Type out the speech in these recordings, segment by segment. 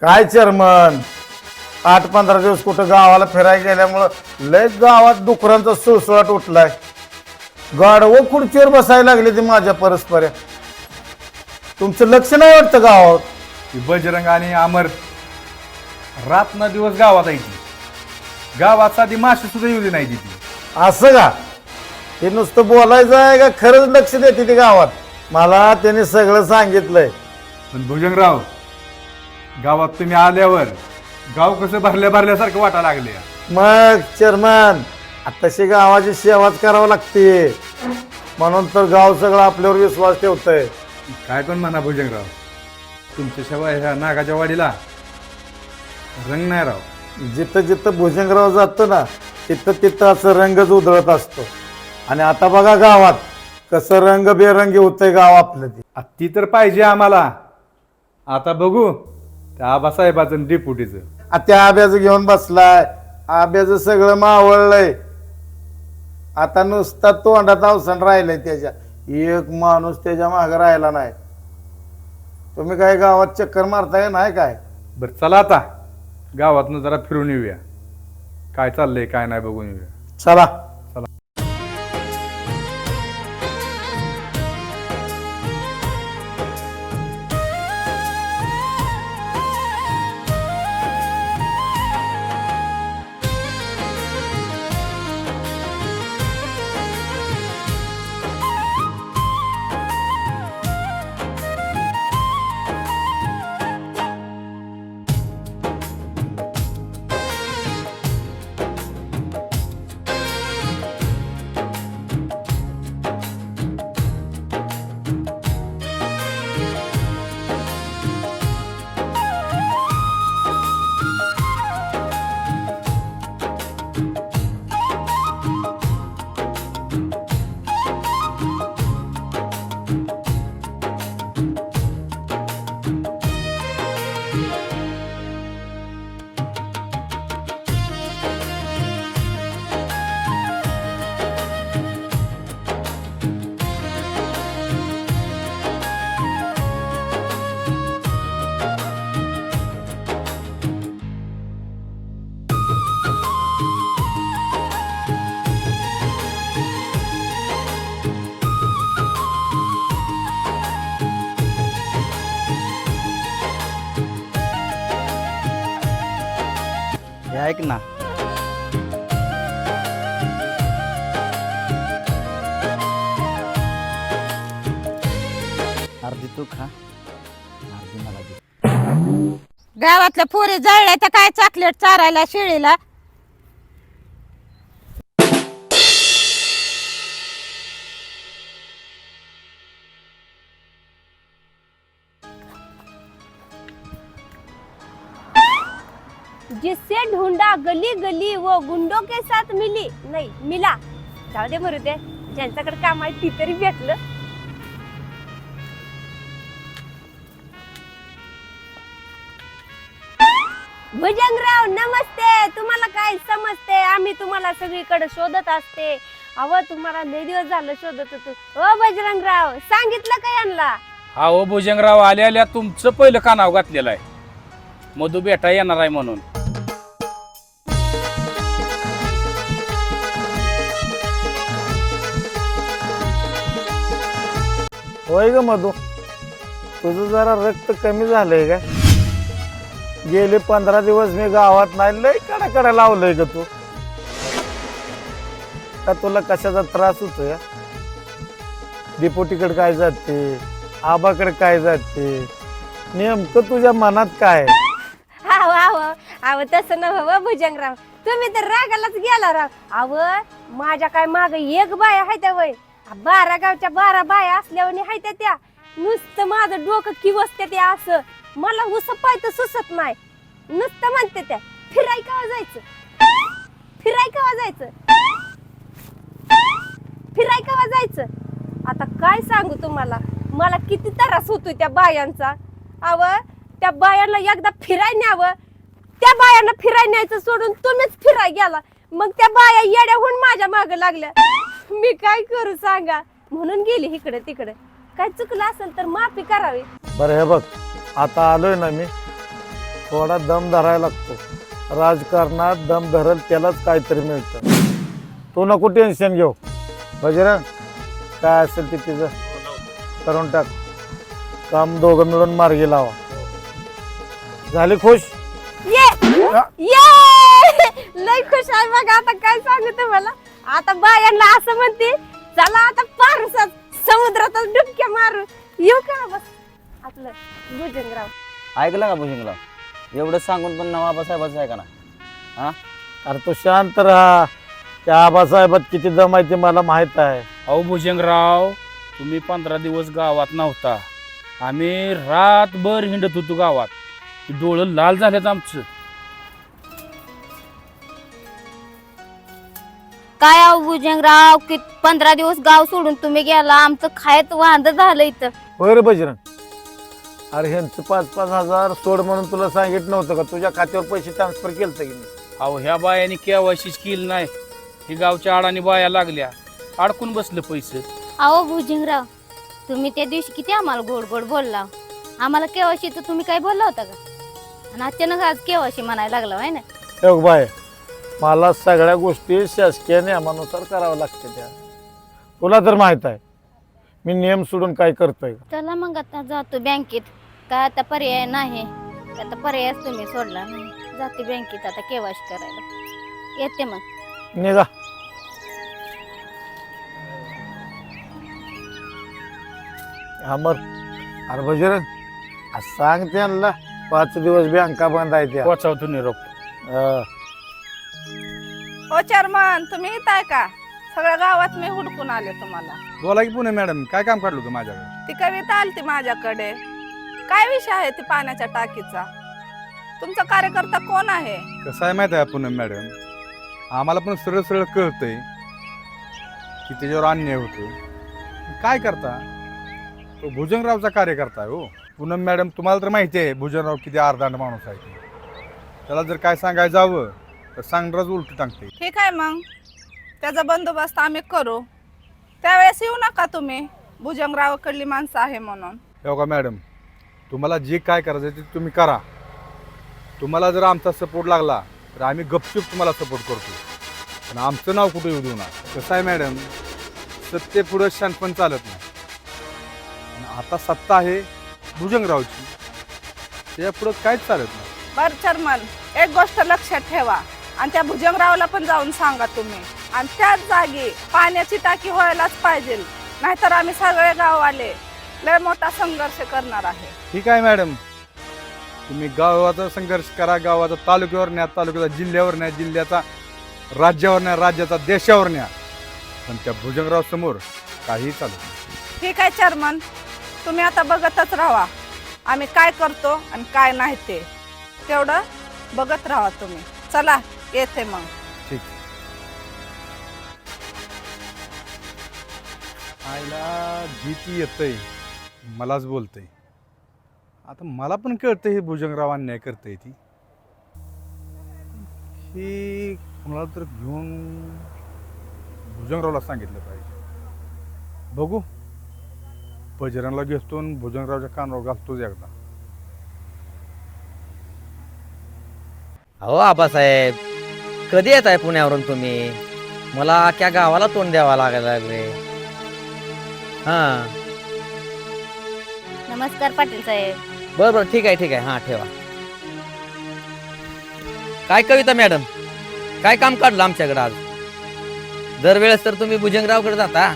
काय चेअरमन 8-15 दिवस कुठं गावाला फिरायला गेल्यामुळं लय गावात डुकरांचा सुळसुळाट उठलाय. गाढवं खुर्चीवर बसायला लागले ते माझ्या परस्पर. तुमचं लक्ष नाही वाटतं गावात? ती बजरंग आणि अमर रात ना दिवस गावात आहे ती. गावात साधी माशी सुद्धा येऊ नाही ती. असं का? हे नुसतं बोलायचं आहे का खरंच लक्ष देते ते गावात? मला त्याने सगळं सांगितलंय. पण भुजंगराव, गावात तुम्ही आल्यावर गाव कसं भरल्यासारखं वाटायला लागले. मग चेअरमन तशी गावाची सेवाच करावं लागते, म्हणून तर गाव सगळं आपल्यावर विश्वास ठेवतंय. काय पण म्हणा भुजंगराव, तुमच्या शेवा ह्या नागाच्या वाडीला रंग नाही राव. जिथं जिथं भुजंगराव जातो ना तिथं तिथं असं रंगच उधळत असतो. आणि आता बघा गावात कसं रंगबेरंगी होतंय गाव आपलं. ती तर पाहिजे आम्हाला. आता बघू त्या आबासाहेबाचं डिपुटीचं. त्या आब्याचं घेऊन बसलाय. आब्याचं सगळं मावळलंय. आता नुसता तोंडात अवसान राहिलंय त्याच्या. एक माणूस त्याच्या मागे राहिला नाही. तुम्ही काय गावात चक्कर मारताय नाही काय? बरं चला आता गावातनं जरा फिरून येऊया. काय चाललंय काय नाही बघून येऊया. चला. ऐक ना, अर्धी तू खा, अर्धी मला दे. गावातल्या पोरी जळल्या तर काय चॉकलेट चारायला शेळीला. जिससे ढूंढा गली गली वो गुंडों के साथ मिली नाही मिला. जाऊ दे मरू दे, ज्यांच्याकडे काम आहे ती तरी भेटलं. भुजंगराव नमस्ते. तुम्हाला काय समजते? आम्ही तुम्हाला सगळीकडे शोधत असते. अव तुम्हाला लय दिवस झालं शोधत होतो. ओ बजरंगराव, सांगितलं का यांना? अहो भुजंगराव आल्या आल्या तुमचं पहिलं कानाव घातलेलं आहे. मधू बेटा येणार आहे म्हणून. होय ग मधू, तुझं जरा रक्त कमी झालंय का? गेले 15 दिवस मी गावात नाही. लय कडा लावलंय ग तू. का तुला कशाचा त्रास होतोय? डिपोटीकडे काय जाते, आबाकडे काय जाते, नेमकं तुझ्या मनात काय? आव आव आव तसं नव्हं भुजंगराव, तुम्ही तर रागालाच गेला राव. आव माझ्या काय माग एक बाया आहे त्या वय 12 गावच्या 12 बाया असल्यावर आहे त्या. नुसतं माझं डोकं किवसते त्या. असं मला उसपाय तर सुचत नाही. नुसतं म्हणते त्या फिराय का जायचं, फिराय का जायचं, फिराय का जायचं. आता काय सांगू तुम्हाला, मला किती त्रास होतोय त्या बायांचा. आव त्या बायांना एकदा फिराय न्यावं, त्या बायांना फिराय न्यायचं सोडून तुम्हीच फिराय गेला. मग त्या बाया येड्याहून माझ्या माग लागल्या. मी काय करू सांगा, म्हणून गेली इकडे तिकडे. काय चुकलं असेल तर माफी करावी. बरं हे बघ, आता आलोय ना मी, थोडा दम धरायला लागतो. राजकारणात दम धरल त्यालाच काहीतरी मिळतं. तू नको टेन्शन घेऊ बजरंग, काय असेल ते तिचं करून टाक. काम दोघं मिळून मार्गी लावा. झाली खुश? ये लय खुश आहे बघा. आता काय सांगू तुम्हाला, आता बायांना असं म्हणते चला आता पारसात समुद्रातच डुबक्या मारू. येऊ का बस आपलं भुजंगराव. ऐकलं का भुजंगराव? एवढं सांगून पण नाव आबासाहेबाचं आहे का ना? हा, अरे तू शांत राहा. त्या आबासाहेबात किती दम आहे ते मला माहित आहे. अहो भुजंगराव, तुम्ही 15 दिवस गावात नव्हता. आम्ही रातभर हिंडत होतो गावात. डोळं लाल झाल्यात आमचं. काय अहो भुजंगराव, की 15 दिवस गाव सोडून तुम्ही गेला, आमचं खायचं वांद झालं इथं. होय रे बजरंग, अरे ह्यांचं 5-5 हजार सोड म्हणून तुला सांगितलं नव्हतं का? तुझ्या खात्यावर पैसे ट्रान्सफर केलं की नाही? अहो ह्या बायानी केवायशीच केली नाही. ही गावच्या आडाने बाया लागल्या, अडकून बसलं पैसे. अहो भुजंगराव, तुम्ही त्या दिवशी किती आम्हाला गोड गोड बोलला. आम्हाला केवाशीचं तुम्ही काय बोलला होता का? आणि अचानक आज केवाशी म्हणायला लागला आहे ना. बघ बाय, मला सगळ्या गोष्टी शासकीय नियमानुसार कराव्या लागते. त्या तुला तर माहित आहे मी नियम सोडून काय करतोय. चला मग आता जातो बँकेत. काय आता पर्याय नाही, आता पर्यायच तुम्ही सोडला नाही. जाते बँकेत आता केवाशी करायला. येते मग. निघा. अमर, अरे बजरंग, आज सांग त्यांना 5 दिवस बँका बंद आहे त्या. पोचावतो निरोप. अं, ओ चेअरमन, तुम्ही इथं आहे का? सगळ्या गावात मी हुडकून आले तुम्हाला. बोला की पुणे मॅडम, काय काम काढलं होतं माझ्याकडे? ती कविता आलती माझ्याकडे. काय विषय आहे ती पाण्याच्या टाकीचा? तुमचा कार्यकर्ता कोण आहे? कसं आहे माहिती आहे पुणे मॅडम, आम्हाला पण सरळ सरळ कळतंय की त्याच्यावर अन्याय होतो. काय करता, तो भुजंगरावचा कार्यकर्ता आहे. हो पूनम मॅडम, तुम्हाला तर माहिती आहे भुजंगराव किती अर्धांड माणूस आहे ते. त्याला जर काय सांगायला जावं तर सांगणारच उलट टाकते. ठीक आहे, मग त्याचा बंदोबस्त आम्ही करू. त्यावेळेस येऊ नका तुम्ही, भुजंगरावकडली माणसं आहे म्हणून. हो का मॅडम, तुम्हाला जे काय करायचं ते तुम्ही करा. तुम्हाला जर आमचा सपोर्ट लागला तर आम्ही गपचूप तुम्हाला सपोर्ट करतो, पण आमचं नाव कुठे येऊ देऊ नका. कसं आहे मॅडम, सत्ते पुढं शानपण चालत नाही. आणि आता सत्ता आहे भुजंगरावची, त्याच्या पुढं काहीच चालत नाही. बर चेअरमन, एक गोष्ट लक्षात ठेवा आणि त्या भुजंगरावला पण जाऊन सांगा तुम्ही. आणि त्याच जागी पाण्याची टाकी व्हायलाच पाहिजे, नाहीतर आम्ही सगळे गाववाले लय मोठा संघर्ष करणार आहे. ठीक आहे मॅडम, तुम्ही गावाचा संघर्ष करा. गावाचा तालुक्यावर न्या, तालुक्याचा जिल्ह्यावर न्या, जिल्ह्याचा राज्यावर न्या, राज्याचा देशावर न्या, पण त्या भुजंगराव समोर काही चालत नाही. ठीक आहे चेअरमन, तुम्ही आता बघतच राहा आम्ही काय करतो आणि काय नाही ते. तेवढं बघत राहा तुम्ही. चला येते मग. ठीक. आईला भीती येतंय, मलाच बोलतंय. आता मला पण कळतंय हे भुजंगराव अन्याय करतंय ती. ही कुणाला तर घेऊन भुजंगरावला सांगितलं पाहिजे. बघू, बजरंगला घेतो आणि भुजंगरावच्या कानावर घालतोच एकदा. अहो आबासाहेब, कधी येत आहे पुण्यावरून तुम्ही? मला अख्ख्या गावाला तोंड द्यावा लागायला लागले. हा, नमस्कार पाटील साहेब. बरं बरं, ठीक आहे ठीक आहे. हा ठेवा. काय कविता मॅडम, काय काम काढलं आमच्याकडे आज? दरवेळेस तर तुम्ही भुजंगरावकडे जाता,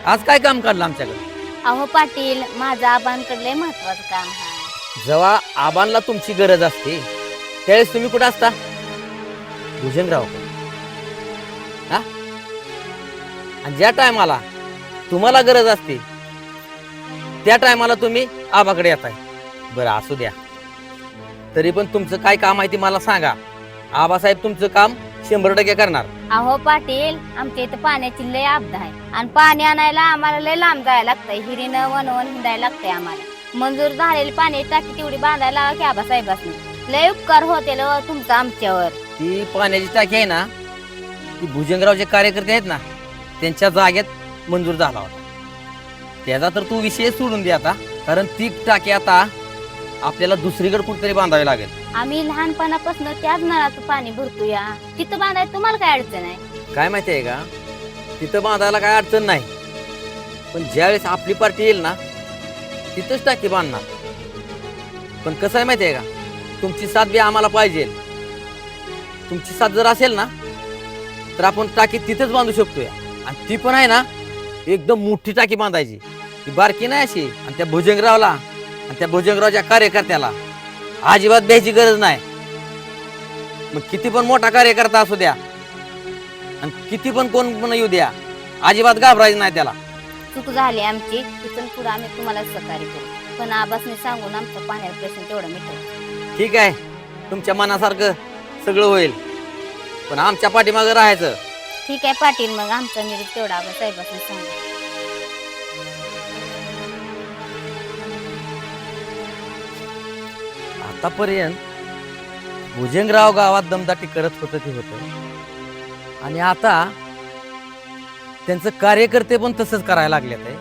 आज काय काम काढलं आमच्याकडे? अहो पाटील, माझं आबांकडले महत्वाचं काम आहे. जेव्हा आबांना तुमची गरज असते त्यावेळेस तुम्ही कुठं असता? भुजंगराव. हा, आणि ज्या टायमाला तुम्हाला गरज असते त्या टायमाला तुम्ही आबाकडे येताय. बरं असू द्या, तरी पण तुमचं काय काम आहे ते मला सांगा. आबासाहेब तुमचं काम 100% करणार. अहो पाटील, आमच्या इथं पाण्याची लय आपदा आहे आणि पाणी आणायला आम्हाला लय लांब जायला लागतंय. हिरीनं वनवन हिंडायला लागतंय आम्हाला. मंजूर झालेली पाण्याची टाकी तेवढी बांधायला लावा की आबासाहेबांनी. लय उपकार होते तुमचा आमच्यावर. ती पाण्याची टाकी आहे ना, ती भुजंगरावचे कार्यकर्ते आहेत ना त्यांच्या जागेत मंजूर झाला होता. त्याचा तर तू विषय सोडून दे आता, कारण ती टाकी आता आपल्याला दुसरीकडे कुठेतरी बांधावे लागेल. आम्ही लहानपणापासून त्याच नळाचं पाणी भरतो या, तिथं बांधायला तुम्हाला काय अडचण आहे? काय माहिती आहे का, तिथं बांधायला काय अडचण नाही, पण ज्यावेळेस आपली पार्टी येईल ना तिथंच टाकी बांधणार. पण कसं आहे माहिती आहे का, तुमची साथ बी आम्हाला पाहिजे. तुमची साथ जर असेल ना तर आपण टाकी तिथंच बांधू शकतोय. आणि ती पण आहे ना एकदम मोठी टाकी बांधायची, ती बारकी नाही अशी. आणि त्या भुजंगरावला आणि त्या भुजंगरावच्या कार्यकर्त्याला अजिबात द्यायची गरज नाही. मग किती पण मोठा कार्यकर्ता असू द्या आणि किती पण कोण पण येऊ द्या, अजिबात घाबरायचं नाही त्याला. चूक झाली आमची, तिथून पुढे आम्ही तुम्हाला सहकार्य करू, पण आबासने सांगून आमचा पाण्याचा प्रश्न तेवढा मिटवू. ठीक आहे, तुमच्या मनासारखं सगळं होईल, पण आमच्या पाठीमागं राहायचं. ठीक आहे पाटील, मग आमचा निरोप तेवढा आबासाहेबांनी सांगा. आतापर्यंत भुजंगराव गावात दमदाटी करत होतं ते होतं, आणि आता त्यांचं कार्यकर्ते पण तसंच करायला लागलेत आहे.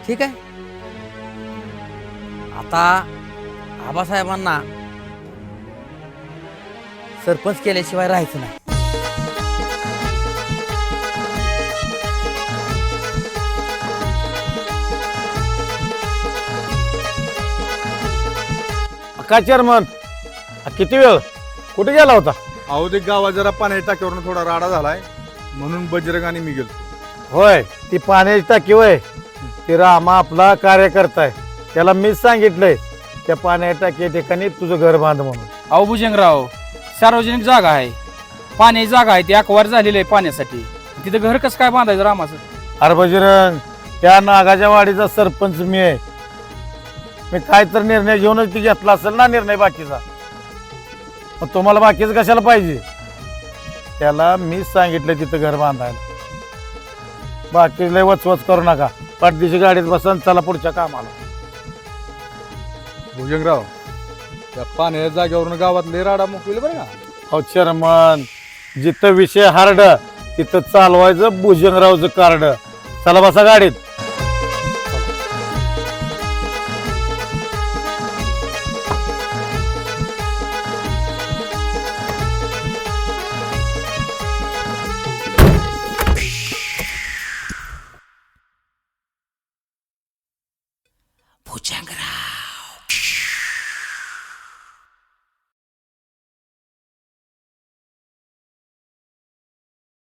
ठीक आहे, आता आबासाहेबांना सरपंच केल्याशिवाय राहायचं नाही. काय चेअरमन, किती वेळ कुठे गेला होता? अहो ते गावात जरा पाण्याच्या टाकीवरून थोडा राडा झालाय, म्हणून बजरंग आणि मी गेलो. होय, ती पाण्याची टाकी होय, ती रामा आपला कार्यकर्ता आहे, त्याला मीच सांगितलंय त्या पाण्याच्या टाकी ठिकाणी तुझं घर बांध म्हणून. अहो भुजंगराव, सार्वजनिक जागा आहे, पाण्याची जागा आहे, ती अकवार झालेली आहे पाण्यासाठी. तिथं घर कसं काय बांधायचं रामाचं? अरे बजरंग, त्या नागाच्या वाडीचा सरपंच मी आहे. मी काय तर निर्णय घेऊनच ती घेतला असेल ना निर्णय बाकीचा. मग तुम्हाला बाकीचं कशाला पाहिजे? त्याला मीच सांगितलं तिथं घर बांधायला. बाकी लय वचवच करू नका, पाठदिशी गाडीत बसन, चला पुढच्या कामाला. भुजंगराव, त्या पाण्याच्या जागेवरून गावात लय राडा मोकविल बरं का. हो चेअरमन, जिथं विषय हार्ड तिथं चालवायचं भुजंगरावचं कार्ड. चला बसा गाडीत.